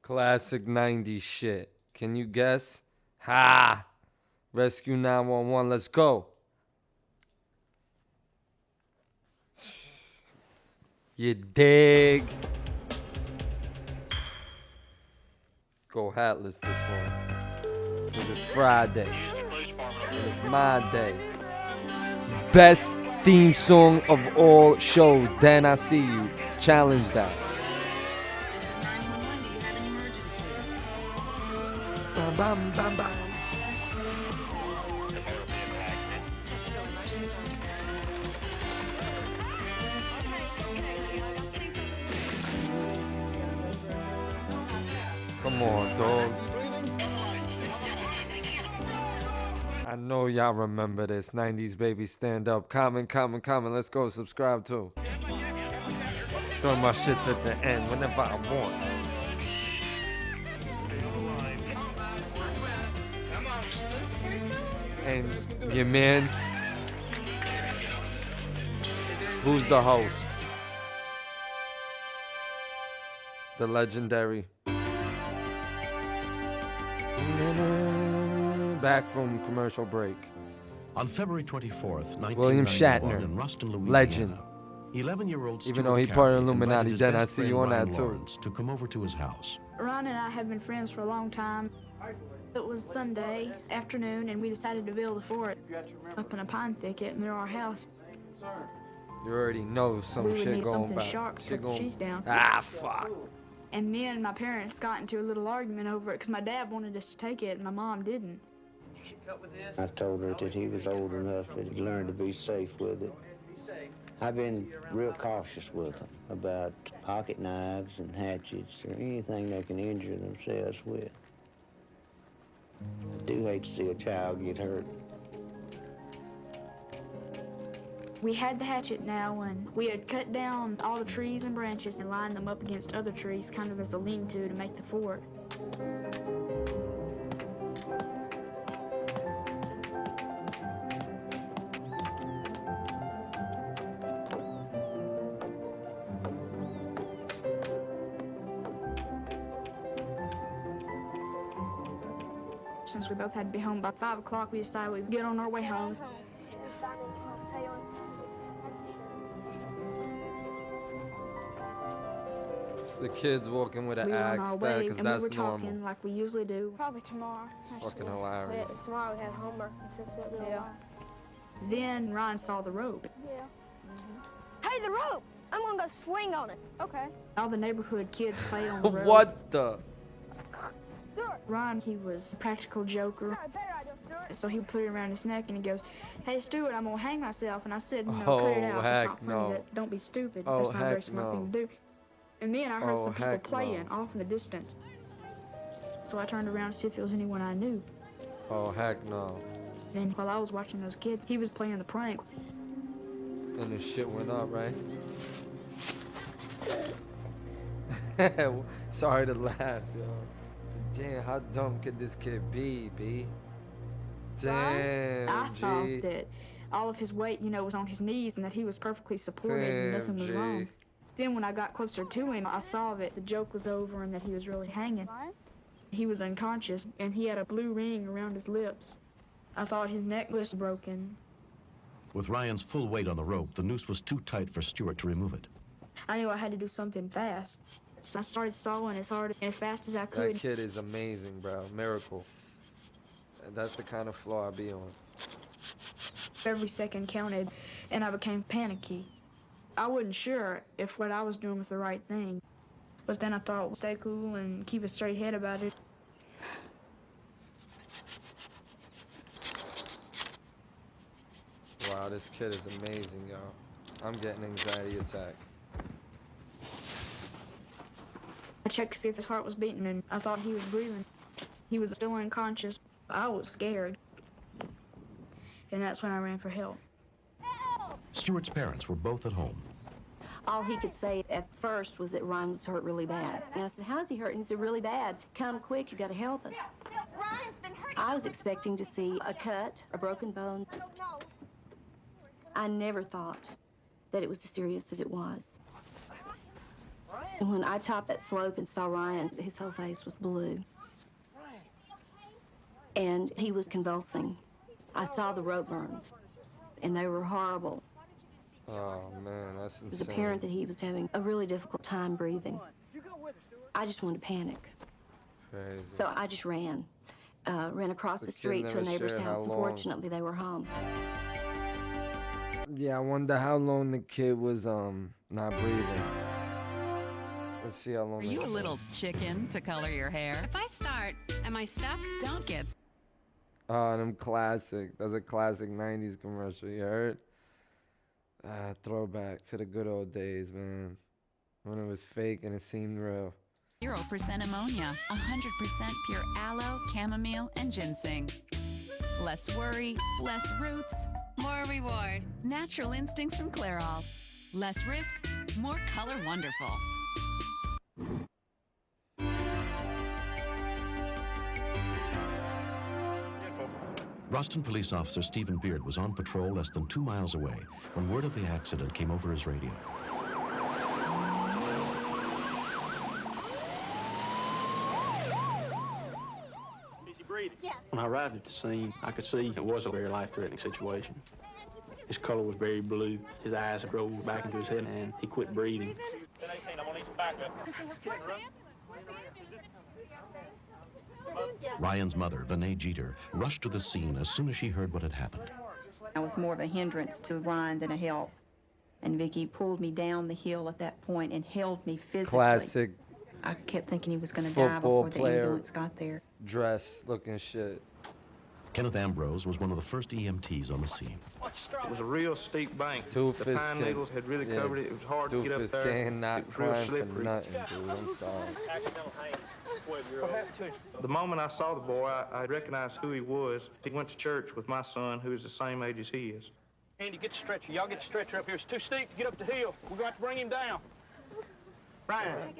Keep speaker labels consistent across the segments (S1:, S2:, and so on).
S1: Classic 90s shit. Can you guess? Ha! Rescue 911, let's go. You dig? Go hatless this one. Cause it's Friday. And it's my day. Best theme song of all shows. Dan, I see you. Challenge that.
S2: This is 911. Do you have an emergency?
S1: Bam, bam, bam, bam.
S3: Chesterfield Emergency Service.
S1: Come on, dog. I know y'all remember this. 90s baby, stand up. Comment. Let's go. Subscribe too. Throw my shits at the end whenever I want. And your man, who's the host? The legendary. Back from commercial break.
S4: On February 24th, 1991,
S1: William Shatner,
S4: in Ruston, Louisiana,
S1: legend.
S4: 11-year-old
S1: Even though he part of Illuminati, then I see you on that too.
S4: To come over to his house.
S3: Ron and I have been friends for a long time. It was Sunday afternoon, and we decided to build a fort up in a pine thicket near our house.
S1: You already know some
S3: We would
S1: shit
S3: need
S1: going
S3: something
S1: back.
S3: sharp to
S1: Shit
S3: cut the
S1: going.
S3: trees down.
S1: Ah, fuck.
S3: And me and my parents got into a little argument over it because my dad wanted us to take it and my mom didn't.
S5: I told her that he was old enough that he'd learn to be safe with it. I've been real cautious with them about pocket knives and hatchets or anything they can injure themselves with. I do hate to see a child get hurt.
S3: We had the hatchet now, and we had cut down all the trees and branches and lined them up against other trees, kind of as a lean-to to make the fort. Since we both had to be home by 5 o'clock, we decided we'd get on our way home.
S1: It's the kids walking with an
S3: We were on
S1: axe
S3: our
S1: there,
S3: way,
S1: because
S3: and we
S1: that's
S3: were talking
S1: normal.
S3: like we usually do.
S6: Probably tomorrow.
S1: It's fucking hilarious.
S6: Yeah, tomorrow we have homework and stuff like that.
S3: Yeah. Then Ryan saw the rope.
S6: Yeah. Hey, the rope! I'm gonna go swing on it. Okay.
S3: All the neighborhood kids play on the rope.
S1: What the?
S6: Stuart!
S3: Ryan, he was a practical joker.
S6: Got a better idea, Stuart.
S3: So he put it around his neck and he goes, "Hey, Stuart, I'm gonna hang myself." And I said, "No,
S1: Oh,
S3: cut it out. That's
S1: heck
S3: not funny.
S1: no.
S3: Don't be stupid.
S1: Oh,
S3: That's not a very
S1: heck
S3: smart
S1: no.
S3: thing to do." And then I heard
S1: Oh,
S3: some people
S1: heck
S3: playing
S1: no.
S3: off in the distance. So I turned around to see if it was anyone I knew.
S1: Oh, heck no.
S3: And while I was watching those kids, he was playing the prank.
S1: And the shit went up, right? Sorry to laugh, yo. Damn, how dumb could this kid be, B? Damn,
S3: I
S1: G.
S3: thought that all of his weight, was on his knees and that he was perfectly supported and
S1: Damn,
S3: nothing was
S1: G.
S3: wrong. Then when I got closer to him, I saw that the joke was over and that he was really hanging. He was unconscious and he had a blue ring around his lips. I thought his neck was broken.
S4: With Ryan's full weight on the rope, the noose was too tight for Stuart to remove it.
S3: I knew I had to do something fast. So I started sawing as hard and as fast as I
S1: That
S3: could.
S1: kid is amazing, bro. Miracle. And that's the kind of floor I be on.
S3: Every second counted and I became panicky. I wasn't sure if what I was doing was the right thing. But then I thought, stay cool and keep a straight head about it.
S1: Wow, this kid is amazing, yo. I'm getting anxiety attack.
S3: I checked to see if his heart was beating and I thought he was breathing. He was still unconscious. I was scared. And that's when I ran for help.
S4: Stuart's parents were both at home.
S7: All he could say at first was that Ryan was hurt really bad. And I said, "How's he hurt?" And he said, "Really bad. Come quick, you gotta help us."
S6: Ryan's been hurt.
S7: I was expecting to see a cut, a broken bone.
S6: No.
S7: I never thought that it was as serious as it was. And when I topped that slope and saw Ryan, his whole face was blue. And he was convulsing. I saw the rope burns, and they were horrible.
S1: Oh, man, that's insane.
S7: It was apparent that he was having a really difficult time breathing. I just wanted to panic.
S1: Crazy.
S7: So I just ran across the
S1: kid
S7: street to a
S1: never
S7: neighbor's
S1: shared how
S7: house.
S1: long.
S7: Fortunately, they were home.
S1: Yeah, I wonder how long the kid was not breathing. Let's see how long.
S8: Are you a little chicken to color your hair? If I start, am I stuck? Don't get.
S1: Oh, them classic. That's a classic 90s commercial, you heard? Throwback to the good old days, man. When it was fake and it seemed real.
S8: 0% ammonia, 100% pure aloe, chamomile, and ginseng. Less worry, less roots, more reward. Natural instincts from Clairol. Less risk, more color wonderful.
S4: Ruston police officer Stephen Beard was on patrol less than 2 miles away when word of the accident came over his radio.
S9: When I arrived at the scene, I could see it was a very life-threatening situation. His color was very blue. His eyes had rolled back into his head, and he quit breathing.
S4: Ryan's mother, Vinay Jeter, rushed to the scene as soon as she heard what had happened.
S10: I was more of a hindrance to Ryan than a help. And Vicky pulled me down the hill at that point and held me physically.
S1: Classic.
S10: I kept thinking he was going to die
S1: Football
S10: before the
S1: player
S10: ambulance got there.
S1: dress looking shit.
S4: Kenneth Ambrose was one of the first EMTs on the scene.
S9: It was a real steep bank.
S1: Doofus
S9: The pine
S1: can-
S9: needles had really
S1: yeah,
S9: covered it. It was hard to get up
S1: Doofus
S9: there.
S1: cannot
S9: It was real
S1: climb for
S9: slippery.
S1: nothing, dude. I'm sorry.
S9: The moment I saw the boy, I recognized who he was. He went to church with my son, who is the same age as he is.
S11: Andy, get the stretcher. Y'all get the stretcher up here. It's too steep to get up the hill. We're going to have to bring him down. Brian,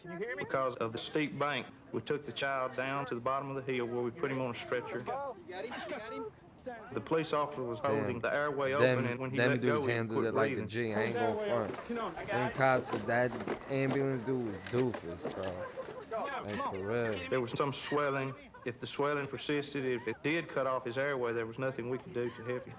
S11: can you hear me?
S9: Because of the steep bank, we took the child down to the bottom of the hill where we put him on a stretcher.
S11: Let's go.
S9: The police officer was
S1: Damn.
S9: holding the airway
S1: Them,
S9: open, and when he
S1: them
S9: let go,
S1: dudes
S9: he
S1: handled
S9: quit
S1: it like a
S9: breathing.
S1: G. I ain't gonna front. Them cops, that ambulance dude was doofus, bro. Like, for real.
S9: There was some swelling. If the swelling persisted, if it did cut off his airway, there was nothing we could do to help him.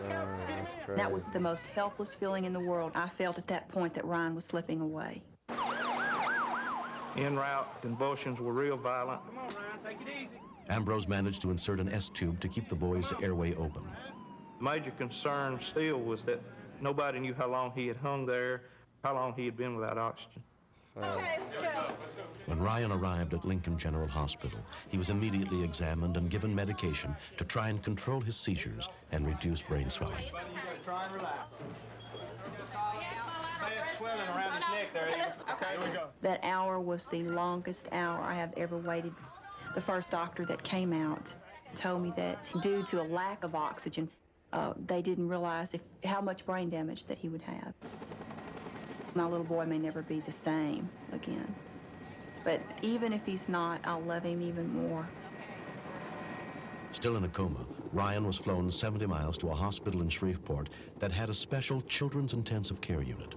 S1: That's crazy.
S10: That was the most helpless feeling in the world. I felt at that point that Ryan was slipping away.
S9: En route, convulsions were real violent.
S11: Come on, Ryan, take it easy.
S4: Ambrose managed to insert an S-tube to keep the boy's airway open.
S9: Major concern still was that nobody knew how long he had hung there, how long he had been without oxygen.
S4: When Ryan arrived at Lincoln General Hospital, he was immediately examined and given medication to try and control his seizures and reduce brain swelling.
S11: Try and relax. Bad swelling around his neck there. Okay, here we go.
S10: That hour was the longest hour I have ever waited. The first doctor that came out told me that due to a lack of oxygen, they didn't realize how much brain damage that he would have. My little boy may never be the same again. But even if he's not, I'll love him even more.
S4: Still in a coma, Ryan was flown 70 miles to a hospital in Shreveport that had a special children's intensive care unit.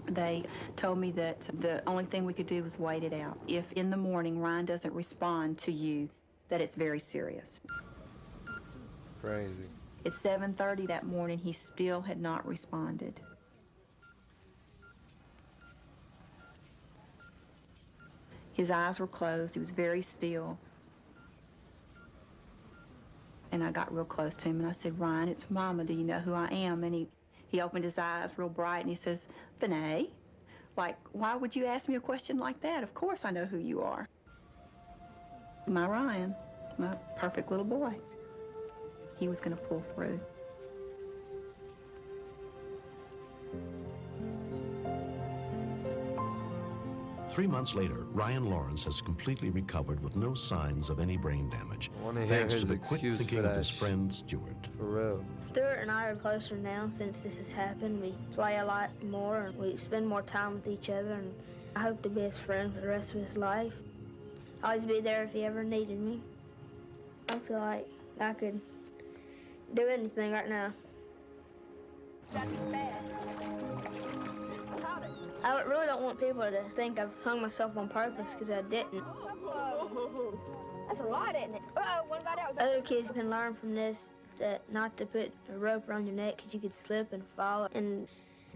S10: They told me that the only thing we could do was wait it out. If in the morning Ryan doesn't respond to you, that it's very serious.
S1: Crazy.
S10: At 7:30 that morning, he still had not responded. His eyes were closed. He was very still. And I got real close to him and I said, Ryan, it's Mama. Do you know who I am? And he opened his eyes real bright and he says, Vinay, like, why would you ask me a question like that? Of course I know who you are. My Ryan, my perfect little boy. He was going to pull through.
S4: Three months later, Ryan Lawrence has completely recovered with no signs of any brain damage,
S1: I wanna hear
S4: thanks to
S1: his
S4: the quick
S1: excuse
S4: thinking
S1: for
S4: of
S1: that
S4: his friend Stuart.
S1: For real.
S3: Stuart and I are closer now since this has happened. We play a lot more and we spend more time with each other, and I hope to be his friend for the rest of his life. I'll always be there if he ever needed me. I feel like I could do anything right now. I really don't want people to think I've hung myself on purpose, because I didn't.
S6: That's a lot, isn't it? Uh-oh, one got out.
S3: Other kids can learn from this that not to put a rope around your neck, because you could slip and fall, and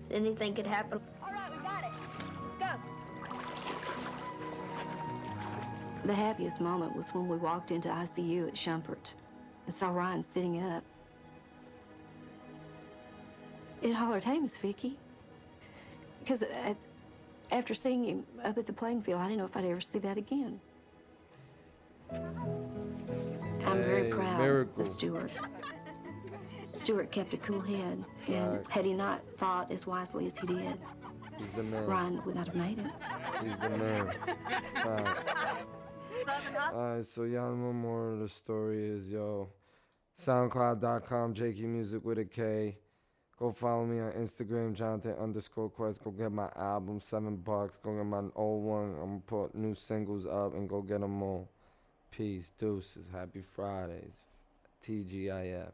S3: anything could happen.
S6: All right, we got it. Let's go.
S7: The happiest moment was when we walked into ICU at Shumpert and saw Ryan sitting up. It hollered, "Hey, Miss Vicky." Because after seeing him up at the playing field, I didn't know if I'd ever see that again. I'm very proud
S1: miracle.
S7: of Stuart. Stuart kept a cool head, and
S1: Facts.
S7: had he not fought as wisely as he did,
S1: He's the man.
S7: Ryan would not have made it.
S1: He's the man. Facts. Alright, so y'all know more of the story is, SoundCloud.com, JQ Music with a K. Go follow me on Instagram, Jonathan_Quest. Go get my album, $7. Go get my old one. I'm gonna put new singles up and go get them all. Peace, deuces, happy Fridays. TGIF.